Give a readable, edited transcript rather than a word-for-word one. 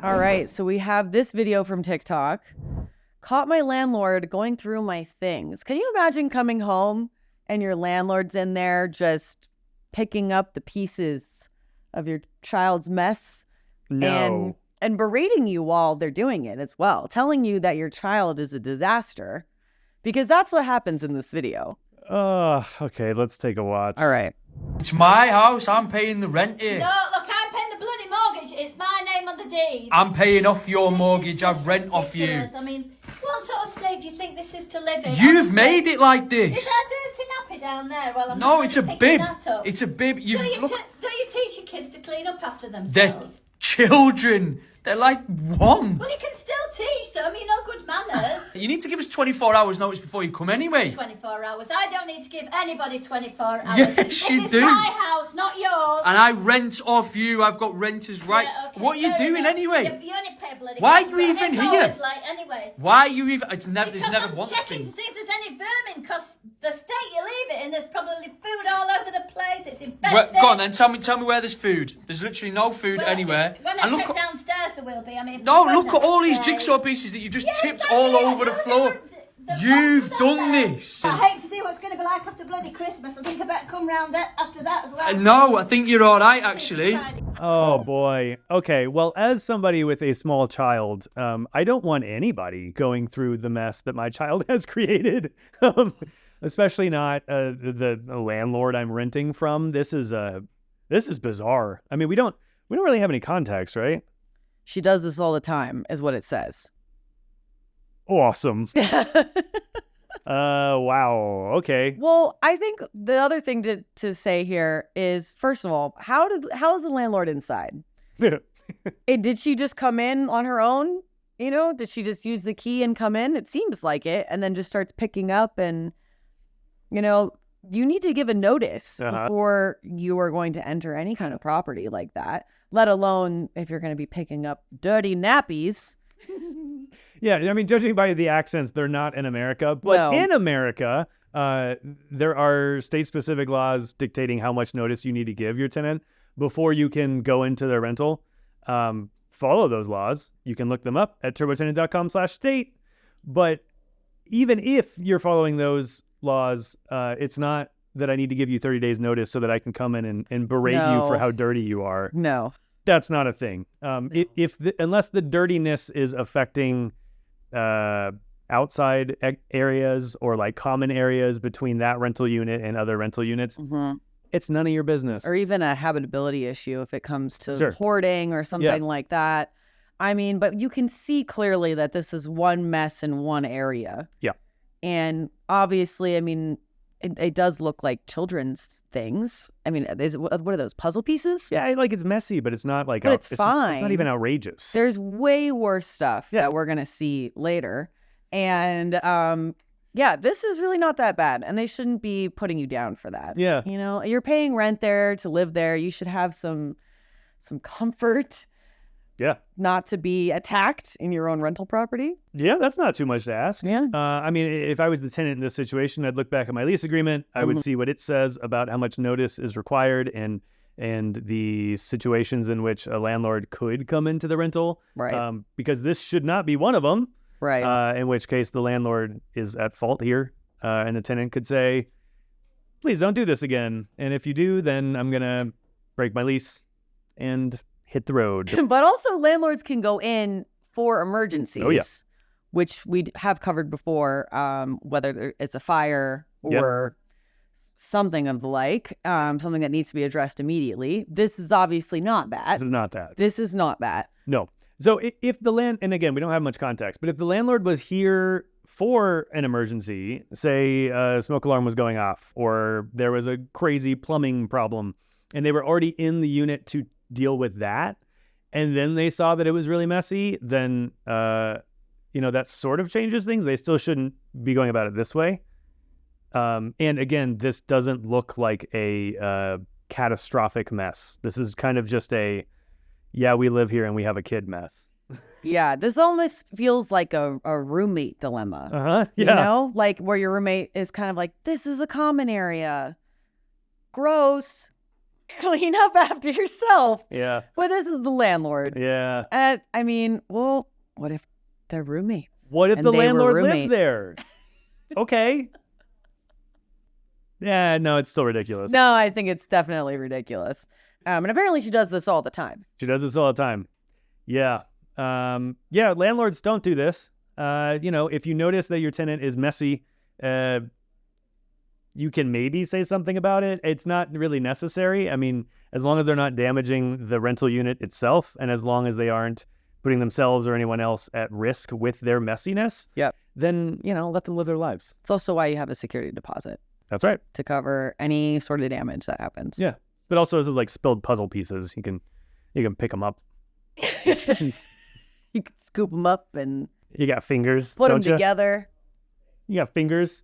All right, so we have this video from TikTok. Caught my landlord going through my things. Can you imagine coming home and your landlord's in there just picking up the pieces of your child's mess? No. And berating you while they're doing it as well, telling you that your child is a disaster, because that's what happens in this video. Okay, let's take a watch. All right. It's my house. I'm paying the rent here. No, look, I'm paying the bloody mortgage. It's my name on the deed. I'm paying off your mortgage. I rent off you. I mean, what sort of state do you think this is to live in? You've honestly? made it like this. Is there a dirty nappy down there? Well, I'm No, not it's a picking bib. that up. It's a bib. Do you teach your kids to clean up after They're themselves? children. They're like one. Well, you can still teach them, you know, good manners. You need to give us 24 hours notice before you come anyway. 24 hours. I don't need to give anybody 24 hours. Yes, you do. This is my house, not yours. And I rent off you. I've got renters' rights. Yeah, okay, What are you fair doing enough. anyway? You only pay bloody Why are rent, you but even it's here? always late anyway. Why are you even... There's never I'm once checking been... to see if there's any vermin, because the state you leave it in, there's probably food all over the place. It's infested. Go on then, tell me where there's food. There's literally no food Well, anywhere. When I And check look, downstairs, there will be. I mean, no, for look at all these goodness' jigsaw sake. pieces that you've just Yeah, tipped exactly, all yeah, over the those floor. are the You've boxes done out there. this. I hate to see what it's going to be like after bloody Christmas. I think I better come round after that as well. No, I think you're all right, actually. Oh boy. Okay. Well, as somebody with a small child, I don't want anybody going through the mess that my child has created. Especially not the landlord I'm renting from. This is bizarre. I mean, we don't really have any context, right? She does this all the time, is what it says. Awesome. Wow. Okay. Well, I think the other thing to say here is, first of all, how is the landlord inside? Did she just come in on her own? You know, did she just use the key and come in? It seems like it, and then just starts picking up. And you know, you need to give a notice before you are going to enter any kind of property like that, let alone if you're going to be picking up dirty nappies. Yeah, I mean, judging by the accents, they're not in America. But in America, there are state-specific laws dictating how much notice you need to give your tenant before you can go into their rental. Follow those laws. You can look them up at turbotenant.com/state. But even if you're following those laws, it's not that I need to give you 30 days notice so that I can come in and berate you for how dirty you are. No. That's not a thing. Unless the dirtiness is affecting outside areas or like common areas between that rental unit and other rental units, it's none of your business. Or even a habitability issue if it comes to hoarding or something like that. I mean, but you can see clearly that this is one mess in one area. Yeah. And obviously, I mean, it does look like children's things. I mean, what are those, puzzle pieces? Yeah, like it's messy, but it's not like... But it's fine. It's not even outrageous. There's way worse stuff that we're going to see later. And yeah, this is really not that bad. And they shouldn't be putting you down for that. Yeah. You know, you're paying rent there to live there. You should have some comfort. Yeah. Not to be attacked in your own rental property. Yeah, that's not too much to ask. Yeah. I mean, if I was the tenant in this situation, I'd look back at my lease agreement. I would see what it says about how much notice is required and the situations in which a landlord could come into the rental. Right. Because this should not be one of them. Right. In which case the landlord is at fault here. And the tenant could say, please don't do this again. And if you do, then I'm going to break my lease and hit the road. But also landlords can go in for emergencies. Oh, yeah. Which we have covered before, whether it's a fire or something of the like, something that needs to be addressed immediately. This is obviously not that. This is not that. This is not that. No. So if the and again, we don't have much context, but if the landlord was here for an emergency, say a smoke alarm was going off or there was a crazy plumbing problem and they were already in the unit to deal with that, and then they saw that it was really messy, then that sort of changes things. They still shouldn't be going about it this way. And again, this doesn't look like a catastrophic mess. This is kind of just we live here and we have a kid mess. Yeah, this almost feels like a roommate dilemma. Yeah. You know, like where your roommate is kind of like, this is a common area. Gross. clean up after yourself. Yeah. But this is the landlord. Yeah. I mean, well, what if they're roommates? What if And the they were landlord lives roommates? there? Okay. Yeah, no, it's still ridiculous. No, I think it's definitely ridiculous. And apparently she does this all the time. She does this all the time. Yeah. Yeah, landlords don't do this. If you notice that your tenant is messy, you can maybe say something about it. It's not really necessary. I mean, as long as they're not damaging the rental unit itself, and as long as they aren't putting themselves or anyone else at risk with their messiness, Yep. then, let them live their lives. It's also why you have a security deposit That's right. to cover any sort of damage that happens. Yeah. But also, this is like spilled puzzle pieces. You can pick them up. You can scoop them up and You got fingers. put them don't ya? together. You got fingers.